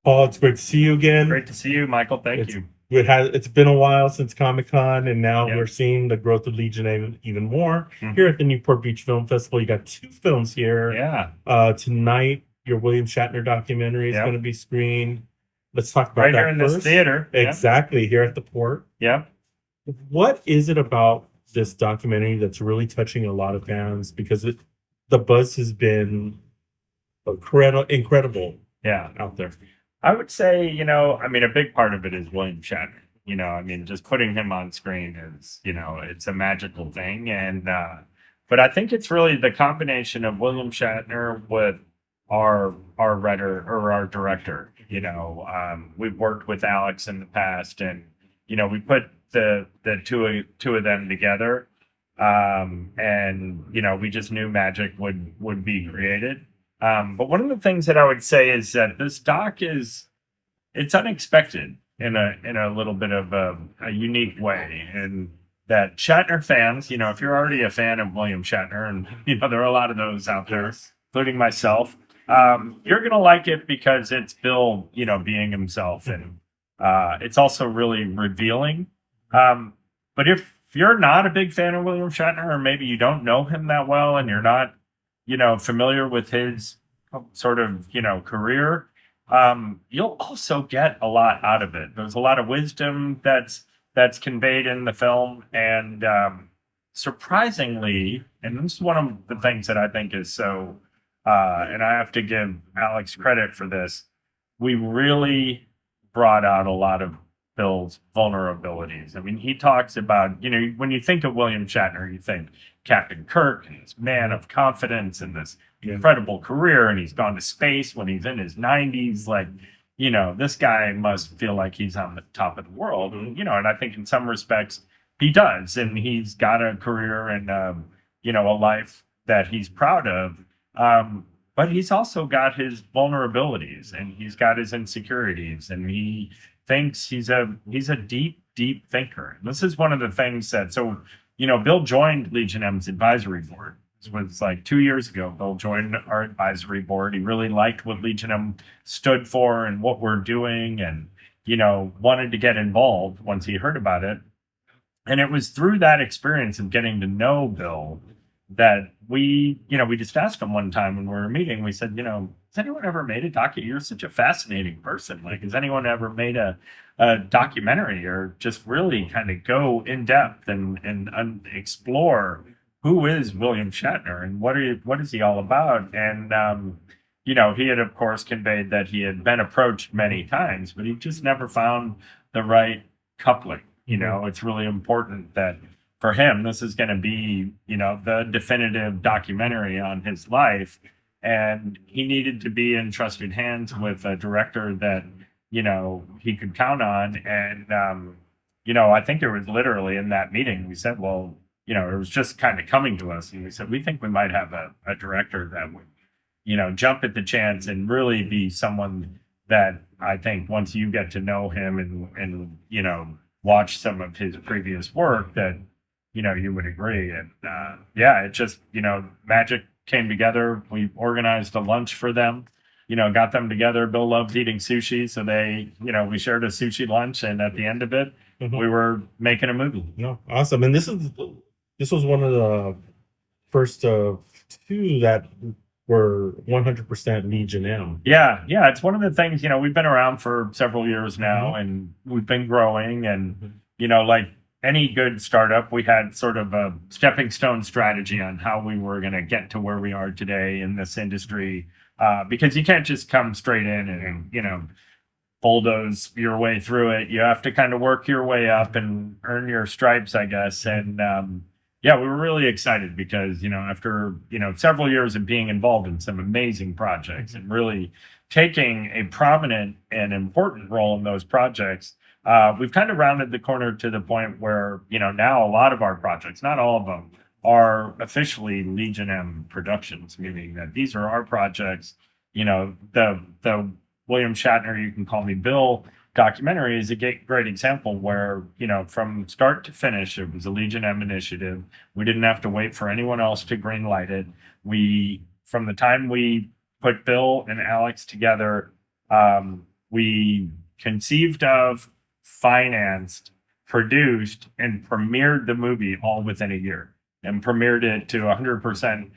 Paul, it's great to see you again. Great to see you, Michael. Thank It's you. it's been a while since Comic-Con, and now Yep. we're seeing the growth of Legion even more Mhm. here at the Newport Beach Film Festival. You got two films here. Yeah. Tonight, your William Shatner documentary is Yep. going to be screened. Let's talk about Right here that in first. this theater. Yep. Exactly, here at the port. Yep. What is it about this documentary that's really touching a lot of fans? Because the buzz has been incredible Yeah. out there. I would say, a big part of it is William Shatner. Just putting him on screen is, it's a magical thing. But I think it's really the combination of William Shatner with our writer or our director. We've worked with Alex in the past, and we put the two of them together, and we just knew magic would be created. But one of the things that I would say is that this doc it's unexpected in a little bit of a unique way, and that Shatner fans, if you're already a fan of William Shatner, and there are a lot of those out there, including myself, you're gonna like it because it's Bill, being himself, and it's also really revealing. But if you're not a big fan of William Shatner, or maybe you don't know him that well, and you're not familiar with his sort of, career, you'll also get a lot out of it. There's a lot of wisdom that's conveyed in the film, and surprisingly, and this is one of the things that I think is so, and I have to give Alex credit for this, we really brought out a lot of Bill's vulnerabilities. I mean, he talks about, when you think of William Shatner, you think Captain Kirk and this man of confidence and this incredible career, and he's gone to space when he's in his 90s. Like, this guy must feel like he's on the top of the world. And I think in some respects he does. And he's got a career and, a life that he's proud of. But he's also got his vulnerabilities, and he's got his insecurities, and he thinks he's a deep thinker. And this is one of the things that, Bill joined Legion M's advisory board. This was like 2 years ago. Bill joined our advisory board. He really liked what Legion M stood for and what we're doing, and, wanted to get involved once he heard about it. And it was through that experience of getting to know Bill that we just asked him one time when we were meeting, we said, has anyone ever made a documentary? You're such a fascinating person. Like, has anyone ever made a documentary, or just really kind of go in depth and explore who is William Shatner and what is he all about? And, he had, of course, conveyed that he had been approached many times, but he just never found the right coupling. It's really important that for him, this is going to be, the definitive documentary on his life. And he needed to be in trusted hands with a director that, he could count on. And, I think it was literally in that meeting, we said, well, it was just kind of coming to us. And we said, we think we might have a director that would, jump at the chance and really be someone that I think once you get to know him and watch some of his previous work, that, you would agree. And it just, magic came together. We organized a lunch for them, got them together. Bill loved eating sushi. So we shared a sushi lunch. And at the end of it, we were making a movie. No, awesome. And this was one of the first two that were 100% Legion M. Yeah. It's one of the things, we've been around for several years now, and we've been growing, and, like any good startup, we had sort of a stepping stone strategy on how we were going to get to where we are today in this industry, because you can't just come straight in and bulldoze your way through it. You have to kind of work your way up and earn your stripes, I guess. And we were really excited because, after, several years of being involved in some amazing projects and really taking a prominent and important role in those projects, we've kind of rounded the corner to the point where, now a lot of our projects, not all of them, are officially Legion M productions, meaning that these are our projects. The William Shatner, You Can Call Me Bill documentary is a great example where, from start to finish, it was a Legion M initiative. We didn't have to wait for anyone else to green light it. From the time we put Bill and Alex together, we conceived of, financed, produced, and premiered the movie all within a year, and premiered it to 100%,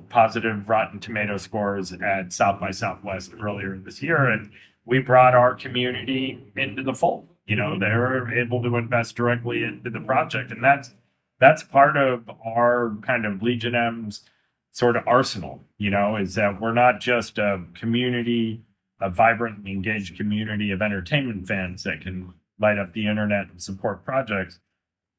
positive Rotten Tomato scores at South by Southwest earlier this year. And we brought our community into the fold. They were able to invest directly into the project. And that's part of our kind of Legion M's sort of arsenal, is that we're not just a community, a vibrant and engaged community of entertainment fans that can light up the internet and support projects.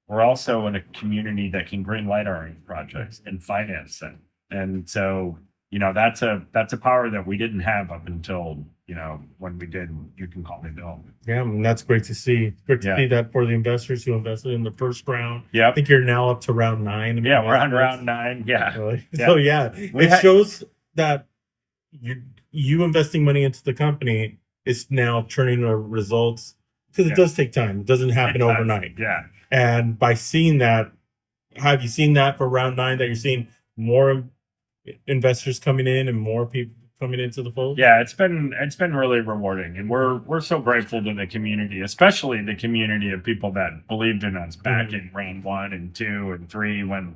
We're also in a community that can green light our own projects and finance them. And so, that's a power that we didn't have up until, when we did You Can Call Me Bill. Yeah, and that's great to see. Great to see that for the investors who invested in the first round. Yeah. I think you're now up to round 9. Yeah, we're on round 9. Yeah. Really? So, it shows that you investing money into the company is now turning the results, because it does take time. It doesn't happen overnight. Yeah. And by seeing that, have you seen that for round 9, that you're seeing more investors coming in and more people coming into the fold? Yeah, it's been really rewarding, and we're so grateful to the community, especially the community of people that believed in us back in round 1 and 2 and 3, when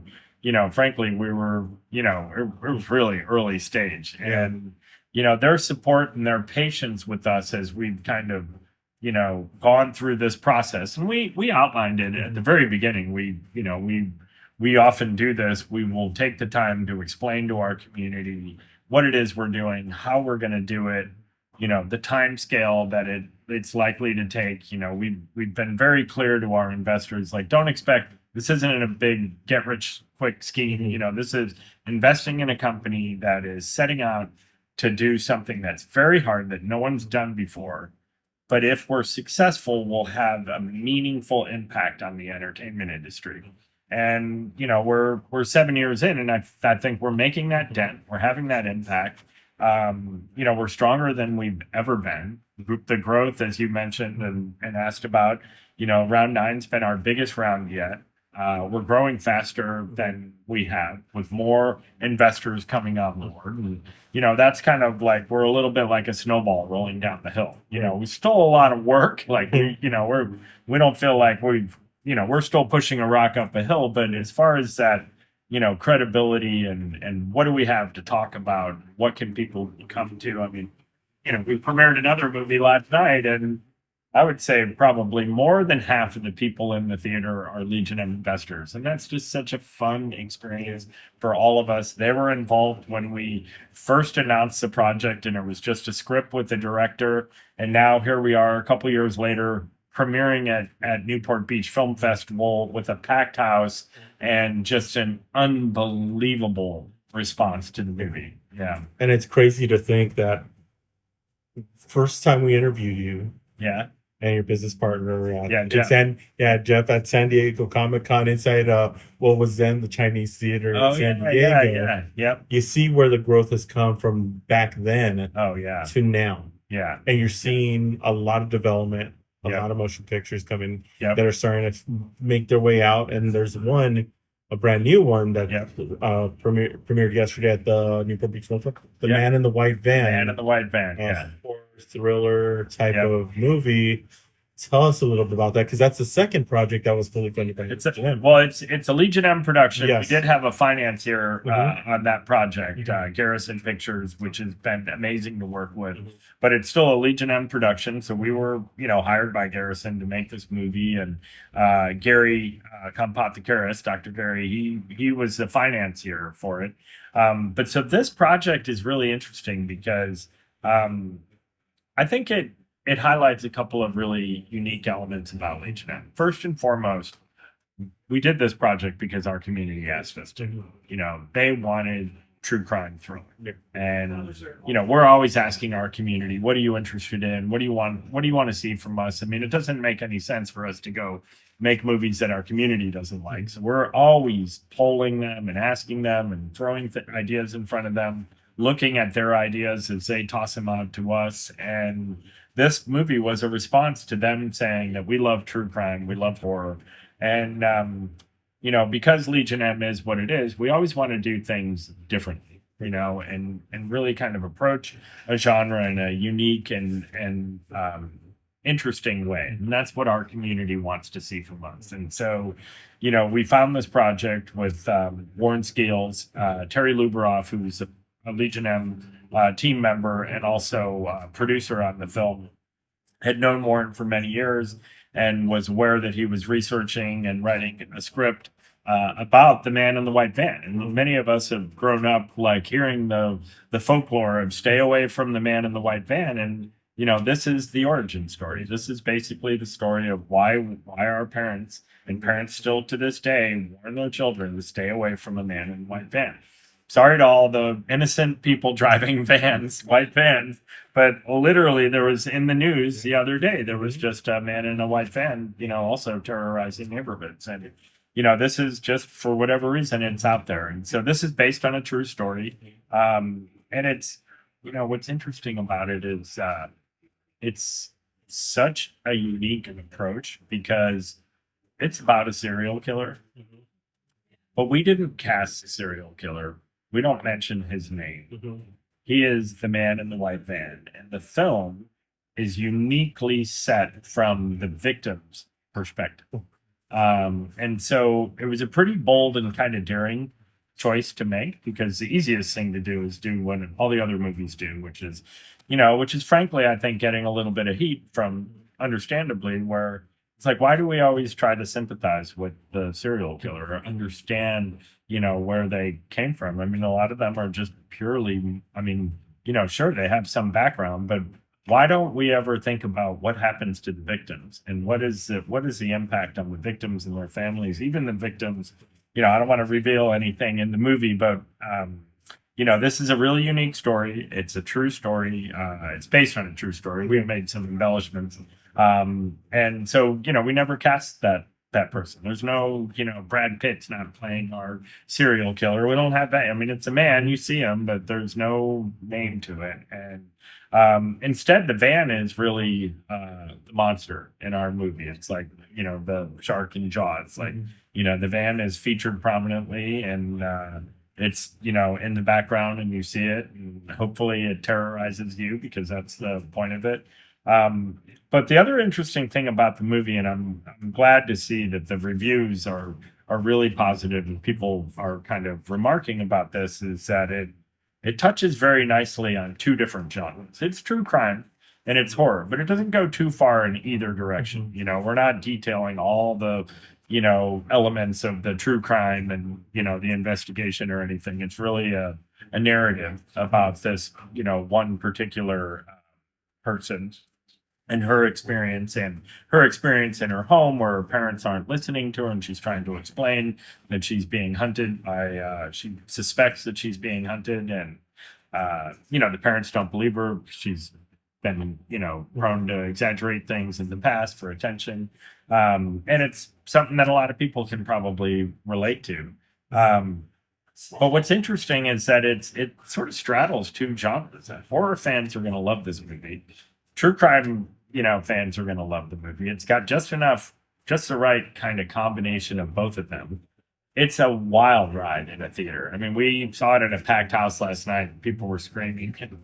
frankly we were it was really early stage. And their support and their patience with us as we've kind of gone through this process. And we outlined it at the very beginning. We often do this. We will take the time to explain to our community what it is we're doing, how we're going to do it, the time scale that it's likely to take. We've been very clear to our investors, like, don't expect, this isn't a big get rich quick scheme. This is investing in a company that is setting out to do something that's very hard, that no one's done before. But if we're successful, we'll have a meaningful impact on the entertainment industry. And, we're 7 years in, and I think we're making that dent. We're having that impact. We're stronger than we've ever been. The growth, as you mentioned and asked about, round 9's been our biggest round yet. We're growing faster than we have, with more investors coming on board. And, that's kind of like, we're a little bit like a snowball rolling down the hill. We still a lot of work. Like, we don't feel like we're still pushing a rock up a hill. But as far as that, credibility and what do we have to talk about? What can people come to? I mean, we premiered another movie last night, and I would say probably more than half of the people in the theater are Legion investors. And that's just such a fun experience for all of us. They were involved when we first announced the project, and it was just a script with the director. And now here we are a couple years later, premiering at Newport Beach Film Festival with a packed house and just an unbelievable response to the movie. Yeah. And it's crazy to think that first time we interviewed you, and your business partner, Jeff at San Diego Comic-Con inside what was then the Chinese Theater in San Diego. Yep. You see where the growth has come from back then to now. Yeah. And you're seeing a lot of development, a lot of motion pictures coming that are starting to make their way out. And there's a brand new one that premiered yesterday at the Newport Beach Film Festival. The Man in the White Van. Man in the White Van, horror thriller type of movie. Tell us a little bit about that, because that's the second project that was fully funded by Legion M. Well, it's a Legion M production. Yes. We did have a financier on that project, Garrison Pictures, which has been amazing to work with. But it's still a Legion M production, so we were hired by Garrison to make this movie. And Gary Kampathikaris, Dr. Gary, he was the financier for it. But so this project is really interesting because I think it highlights a couple of really unique elements about Legion M. First and foremost, we did this project because our community asked us to. They wanted true crime thriller. And, we're always asking our community, what are you interested in? What do you want to see from us? I mean, it doesn't make any sense for us to go make movies that our community doesn't like. So we're always polling them and asking them and throwing ideas in front of them, looking at their ideas as they toss them out to us. And this movie was a response to them saying that we love true crime, we love horror. And, because Legion M is what it is, we always want to do things differently. and really kind of approach a genre in a unique and interesting way. And that's what our community wants to see from us. And so, we found this project with Warren Scales, Terry Luberoff, who's a Legion M team member and also producer on the film, had known Warren for many years and was aware that he was researching and writing a script about the man in the white van. And many of us have grown up like hearing the folklore of stay away from the man in the white van. And, this is the origin story. This is basically the story of why our parents and parents still to this day warn their children to stay away from a man in a white van. Sorry to all the innocent people driving vans, white vans, but literally there was in the news the other day, there was just a man in a white van, also terrorizing neighborhoods. And, this is just for whatever reason, it's out there. And so this is based on a true story. And it's, what's interesting about it is it's such a unique approach because it's about a serial killer. But we didn't cast a serial killer. We don't mention his name. He is the man in the white van. And the film is uniquely set from the victim's perspective. And so it was a pretty bold and kind of daring choice to make, because the easiest thing to do is do what all the other movies do, which is frankly, I think, getting a little bit of heat from, understandably, where it's like, why do we always try to sympathize with the serial killer or understand, where they came from? I mean, a lot of them are just purely, sure, they have some background, but why don't we ever think about what happens to the victims and what is the impact on the victims and their families, even the victims? I don't want to reveal anything in the movie, but, this is a really unique story. It's a true story. It's based on a true story. We've made some embellishments. And so, we never cast that person. There's no, Brad Pitt's not playing our serial killer. We don't have that. I mean, it's a man, you see him, but there's no name to it. And instead, the van is really the monster in our movie. It's like, the shark in Jaws. Like, the van is featured prominently, and it's, in the background, and you see it, and hopefully it terrorizes you, because that's the point of it. But the other interesting thing about the movie, and I'm glad to see that the reviews are really positive and people are kind of remarking about this, is that it touches very nicely on two different genres. It's true crime and it's horror, but it doesn't go too far in either direction. We're not detailing all the, elements of the true crime and, the investigation or anything. It's really a narrative about this, one particular person and her experience in her home, where her parents aren't listening to her, and she's trying to explain that she's being hunted by, she suspects that she's being hunted, and, the parents don't believe her. She's been, prone to exaggerate things in the past for attention. And it's something that a lot of people can probably relate to. But what's interesting is that it sort of straddles two genres. Horror fans are going to love this movie. True crime, fans are going to love the movie. It's got just the right kind of combination of both of them. It's a wild ride in a theater. I mean, we saw it at a packed house last night. People were screaming and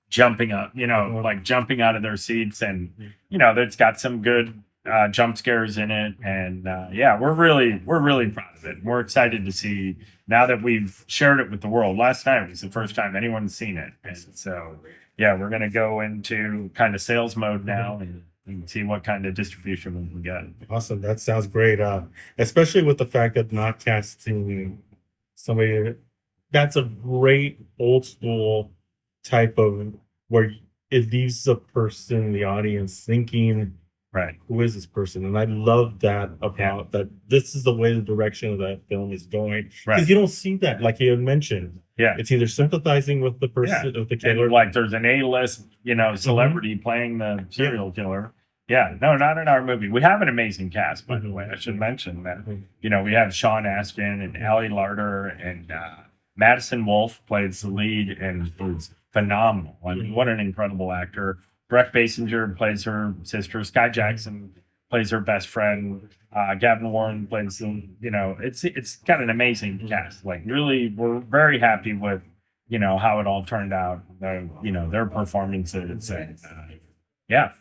jumping up, like jumping out of their seats. And, it's got some good jump scares in it. And we're really proud of it. We're excited to see, now that we've shared it with the world. Last night was the first time anyone's seen it. And so, we're going to go into kind of sales mode now and see what kind of distribution we can get. Awesome. That sounds great. Especially with the fact that not casting somebody, that's a great old school type of, where it leaves the person, the audience, thinking, right, who is this person? And I love that about that. This is the way the direction of that film is going, because you don't see that, like you had mentioned. It's either sympathizing with the person, with the killer, and like there's an A-list, celebrity playing the serial killer. No, not in our movie. We have an amazing cast, by the way. I should mention that. We have Sean Astin and Ali Larder, and Madison Wolfe plays the lead and is phenomenal. I mean, what an incredible actor. Brett Basinger plays her sister. Sky Jackson plays her best friend. Gavin Warren plays them. It's got an amazing cast. Like, really, we're very happy with how it all turned out. Their performances. And,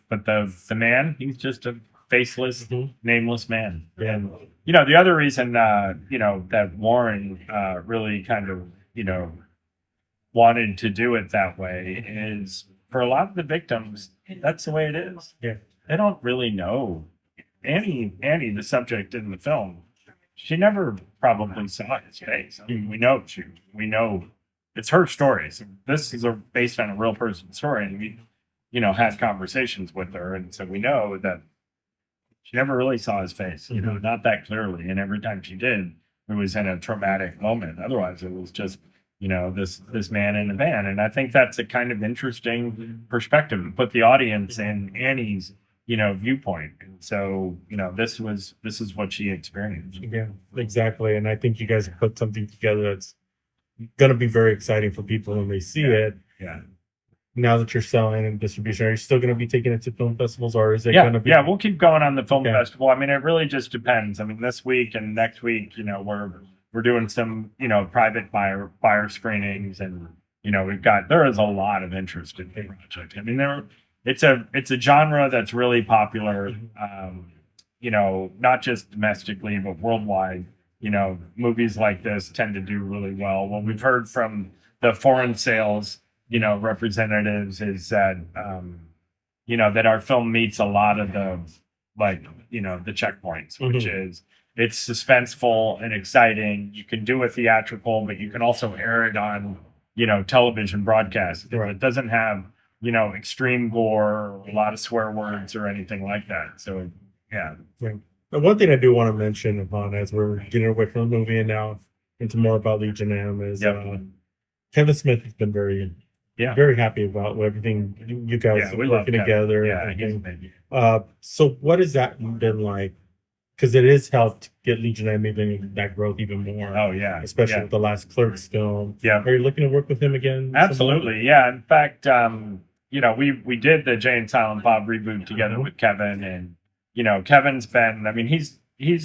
but the man, he's just a faceless, nameless man. And the other reason that Warren really kind of wanted to do it that way is for a lot of the victims, that's the way it is. Yeah. They don't really know. Annie, the subject in the film, she never probably saw his face. I mean, we know it's her story. So this is based on a real person's story, and we, had conversations with her, and so we know that she never really saw his face, not that clearly. And every time she did, it was in a traumatic moment. Otherwise, it was just this man in a van. And I think that's a kind of interesting perspective to put the audience in Annie's viewpoint. And so this is what she experienced. Yeah, exactly. And I think you guys have put something together that's going to be very exciting for people when they see it. Yeah. Now that you're selling and distribution, are you still going to be taking it to film festivals, or is it going to be? Yeah, we'll keep going on the film festival. I mean, it really just depends. I mean, this week and next week, we're doing some private buyer screenings, and there is a lot of interest in the project. I mean, it's a genre that's really popular, not just domestically but worldwide. Movies like this tend to do really well. What we've heard from the foreign sales representatives is that that our film meets a lot of the the checkpoints, which is it's suspenseful and exciting. You can do a theatrical, but you can also air it on television broadcast. Right. It doesn't have extreme gore or a lot of swear words or anything like that. So yeah. And one thing I do want to mention upon as we're getting away from the movie and now into more about Legion M is Kevin Smith has been very happy about everything you guys are working together. Yeah, he's a baby. So what has that been like? Because it has helped get Legion M even that growth even more. Oh yeah, especially with the last Clerks film. Yeah, are you looking to work with him again? Absolutely. Yeah. In fact, we did the Jay and Silent Bob reboot together with Kevin, and Kevin's been. I mean, he's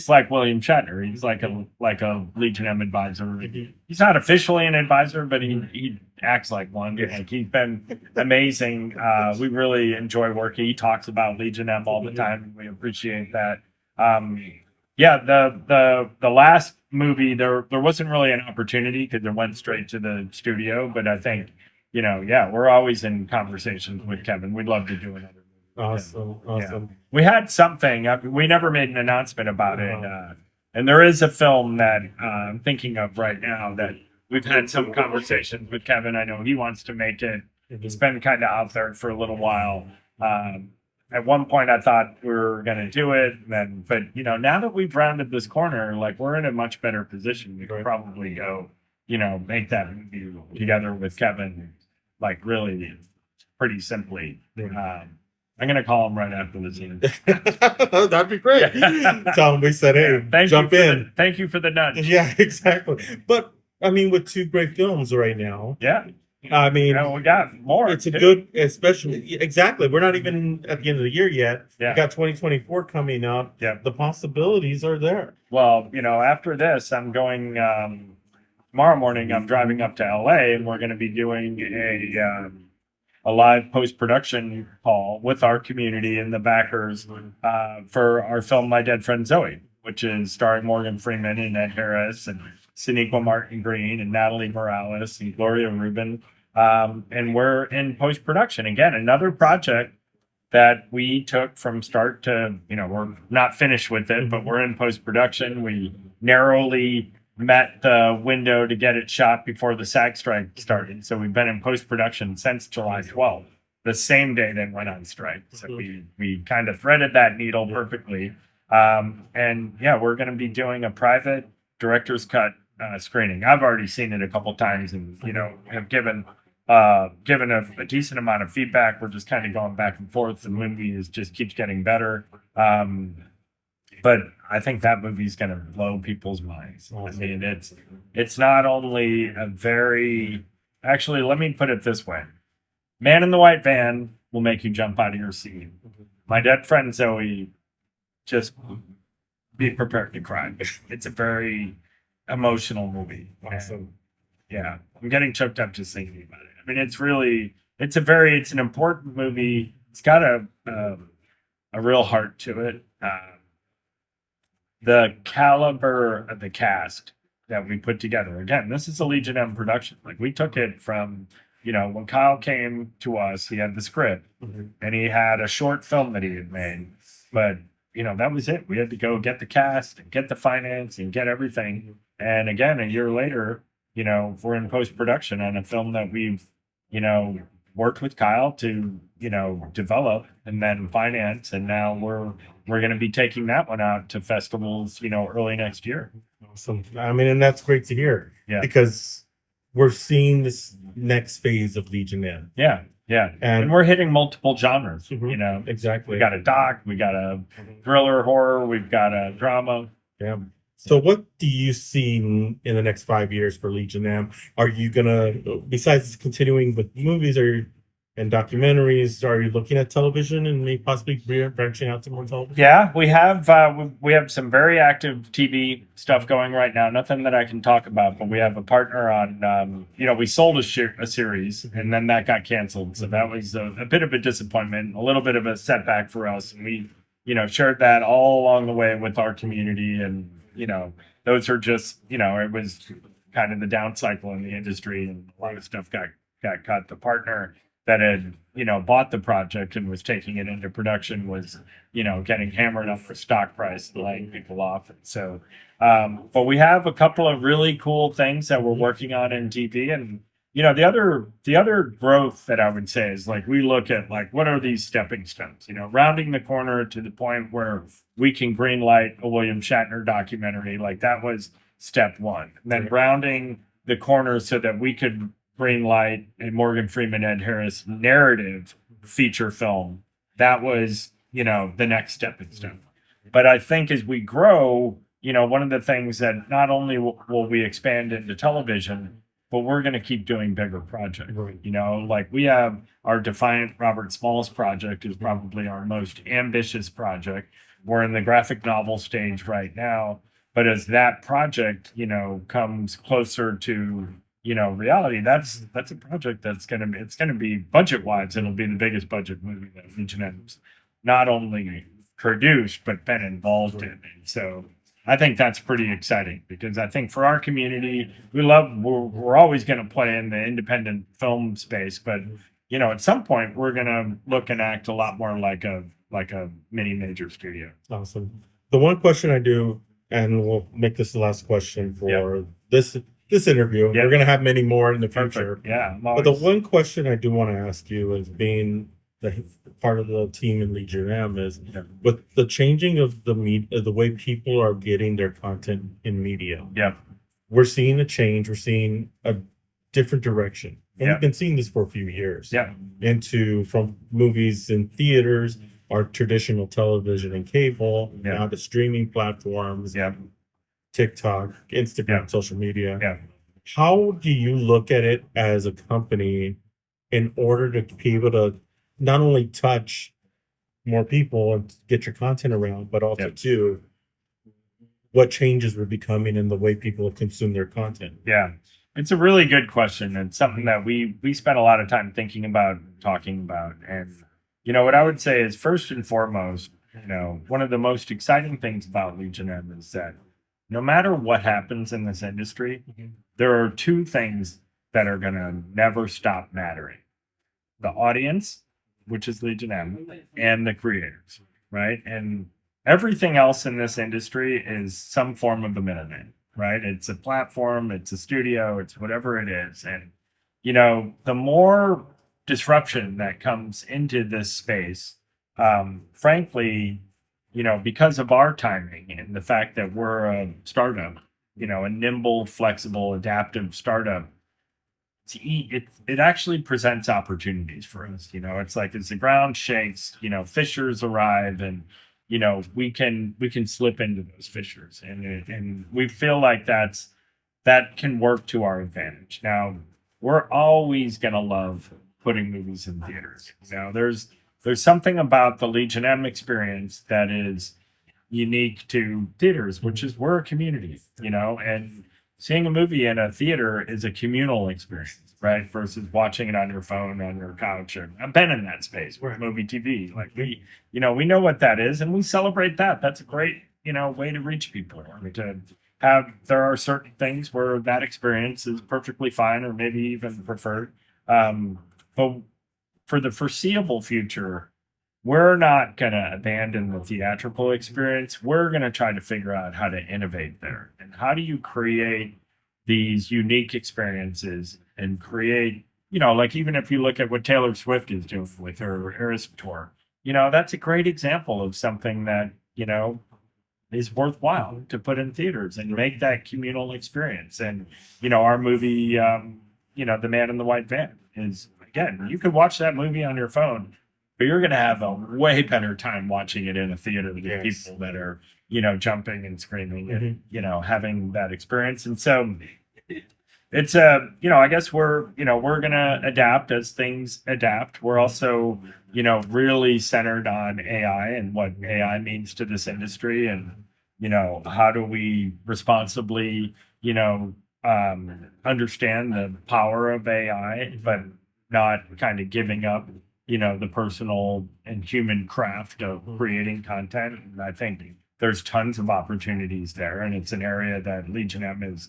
like William Shatner. He's like a Legion M advisor. He's not officially an advisor, but he acts like one. Like, he's been amazing. We really enjoy working. He talks about Legion M all the time, and we appreciate that. The last movie there wasn't really an opportunity because it went straight to the studio. But I think we're always in conversations with Kevin. We'd love to do another movie. Awesome. Yeah. We had something. We never made an announcement about it, and there is a film that I'm thinking of right now that we've had some conversations with Kevin. I know he wants to make it. It's been kind of out there for a little while. At one point, I thought we were going to do it, but now that we've rounded this corner, like, we're in a much better position. We could probably go, make that movie together with Kevin, like, really pretty simply. I'm going to call him right after the scene. That'd be great. Tell him we said, hey, jump in. Thank you for the nudge. Yeah, exactly. But I mean, with two great films right now. Yeah. I mean, we got more. It's a good, especially, exactly. We're not even at the end of the year yet. Yeah. We got 2024 coming up. Yeah. The possibilities are there. Well, after this, I'm going, tomorrow morning, I'm driving up to LA, and we're going to be doing a live post-production call with our community and the backers for our film My Dead Friend Zoe, which is starring Morgan Freeman and Ed Harris and Sonequa Martin Green and Natalie Morales and Gloria Rubin. And we're in post-production. Again, another project that we took from start to, we're not finished with it, but we're in post-production. We narrowly met the window to get it shot before the SAG strike started. So we've been in post-production since July 12th, the same day they went on strike. So we kind of threaded that needle perfectly. We're going to be doing a private director's cut screening. I've already seen it a couple times and, have given a decent amount of feedback. We're just kind of going back and forth. The movie just keeps getting better. But I think that movie's going to blow people's minds. I mean, it's not only actually, let me put it this way. Man in the White Van will make you jump out of your seat. My Dead Friend Zoe just be prepared to cry. It's a very emotional movie. Awesome. Yeah, I'm getting choked up just thinking about it. I mean, it's an important movie. It's got a real heart to it. The caliber of the cast that we put together. Again, this is a Legion M production. Like, we took it from, when Kyle came to us, he had the script and he had a short film that he had made, but that was it. We had to go get the cast and get the finance and get everything. And again, a year later, we're in post-production on a film that we've, worked with Kyle to, develop and then finance. And now we're going to be taking that one out to festivals, early next year. Awesome. I mean, and that's great to hear. Yeah. Because we're seeing this next phase of Legion M. Yeah. Yeah. And we're hitting multiple genres, Exactly. We got a doc, we got a thriller horror, we've got a drama. Yeah. So what do you see in the next 5 years for Legion M? Are you gonna, besides continuing with movies and documentaries, are you looking at television and maybe possibly branching out to more television? Yeah, we have some very active TV stuff going right now. Nothing that I can talk about, but we have a partner on. We sold a series and then that got canceled, so that was a bit of a disappointment, a little bit of a setback for us, and we shared that all along the way with our community, and those are just it was kind of the down cycle in the industry, and a lot of stuff got cut. The partner that had bought the project and was taking it into production was getting hammered up for stock price and laying people off. And so but we have a couple of really cool things that we're working on in TV. And the other growth that I would say is, like, we look at, like, what are these stepping stones, rounding the corner to the point where we can green light a William Shatner documentary. Like, that was step one. And then rounding the corner so that we could green light a Morgan Freeman, Ed Harris narrative feature film. That was, the next stepping stone. But I think as we grow, one of the things that not only will we expand into television, but we're going to keep doing bigger projects. Right. Like, we have our Defiant Robert Smalls project is probably our most ambitious project. We're in the graphic novel stage right now. But as that project, comes closer to reality, that's a project that's gonna be budget wise, it'll be the biggest budget movie that Legion M's not only produced but been involved in. And so I think that's pretty exciting, because I think for our community, we're always going to play in the independent film space, but at some point we're going to look and act a lot more like a mini major studio. Awesome. The one question I do, and we'll make this the last question for this interview. We're going to have many more in the future. Perfect. Yeah. But the one question I do want to ask you, as being the part of the team in Legion M, is with the changing of the way people are getting their content in media. Yeah. We're seeing a change. We're seeing a different direction. And we've been seeing this for a few years. Yeah. From movies in theaters, our traditional television and cable, now to streaming platforms. Yeah. TikTok, Instagram, social media. Yeah. How do you look at it as a company in order to be able to not only touch more people and get your content around, but also too, what changes were becoming in the way people consume their content? Yeah. It's a really good question, and something that we spent a lot of time thinking about, talking about. And what I would say is, first and foremost, one of the most exciting things about Legion M is that no matter what happens in this industry, there are two things that are going to never stop mattering: the audience, which is Legion M, and the creators, right? And everything else in this industry is some form of a middleman, right? It's a platform, it's a studio, it's whatever it is. And, the more disruption that comes into this space, frankly, because of our timing and the fact that we're a startup, a nimble, flexible, adaptive startup, it actually presents opportunities for us. It's like, as the ground shakes, fissures arrive, and we can slip into those fissures, and we feel like that can work to our advantage. Now, we're always gonna love putting movies in theaters. There's something about the Legion M experience that is unique to theaters, which is we're a community, and seeing a movie in a theater is a communal experience, right? Versus watching it on your phone, on your couch. Or I've been in that space where movie TV, like we know what that is, and we celebrate that. That's a great, way to reach people. There are certain things where that experience is perfectly fine, or maybe even preferred. But for the foreseeable future, we're not going to abandon the theatrical experience. We're going to try to figure out how to innovate there. And how do you create these unique experiences and create, like even if you look at what Taylor Swift is doing with her Eras tour, that's a great example of something that, is worthwhile to put in theaters and make that communal experience. And, our movie, The Man in the White Van is, again, you could watch that movie on your phone, but you're going to have a way better time watching it in a theater with people that are, jumping and screaming and, having that experience. And so it's, I guess we're going to adapt as things adapt. We're also, really centered on AI and what AI means to this industry. And, how do we responsibly, understand the power of AI, but not kind of giving up the personal and human craft of creating content. And I think there's tons of opportunities there. And it's an area that Legion M is,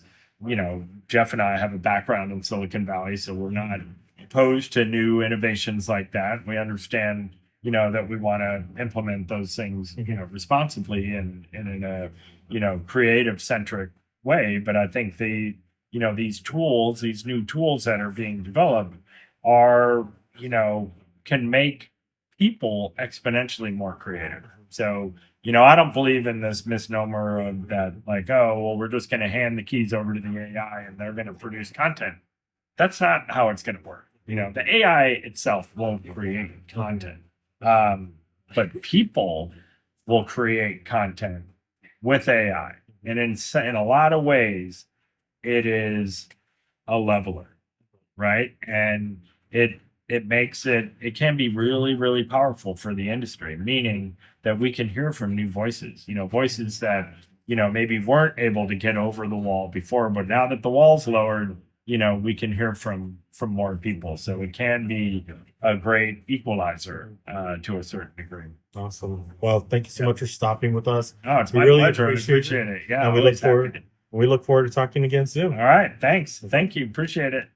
Jeff and I have a background in Silicon Valley, so we're not opposed to new innovations like that. We understand, that we want to implement those things, responsibly and in a, creative centric way. But I think these new tools that are being developed are, can make people exponentially more creative. So, I don't believe in this misnomer of that, like, oh, well, we're just going to hand the keys over to the AI and they're going to produce content. That's not how it's going to work. The AI itself won't create content, but people will create content with AI. And in a lot of ways, it is a leveler, right? And it makes it can be really, really powerful for the industry, meaning that we can hear from new voices, voices that, maybe weren't able to get over the wall before, but now that the wall's lowered, we can hear from more people. So it can be a great equalizer to a certain degree. Awesome. Well, thank you so much for stopping with us. Oh, it's my pleasure. I appreciate it. Yeah. And we look forward to talking again soon. All right. Thanks. Thank you. Appreciate it.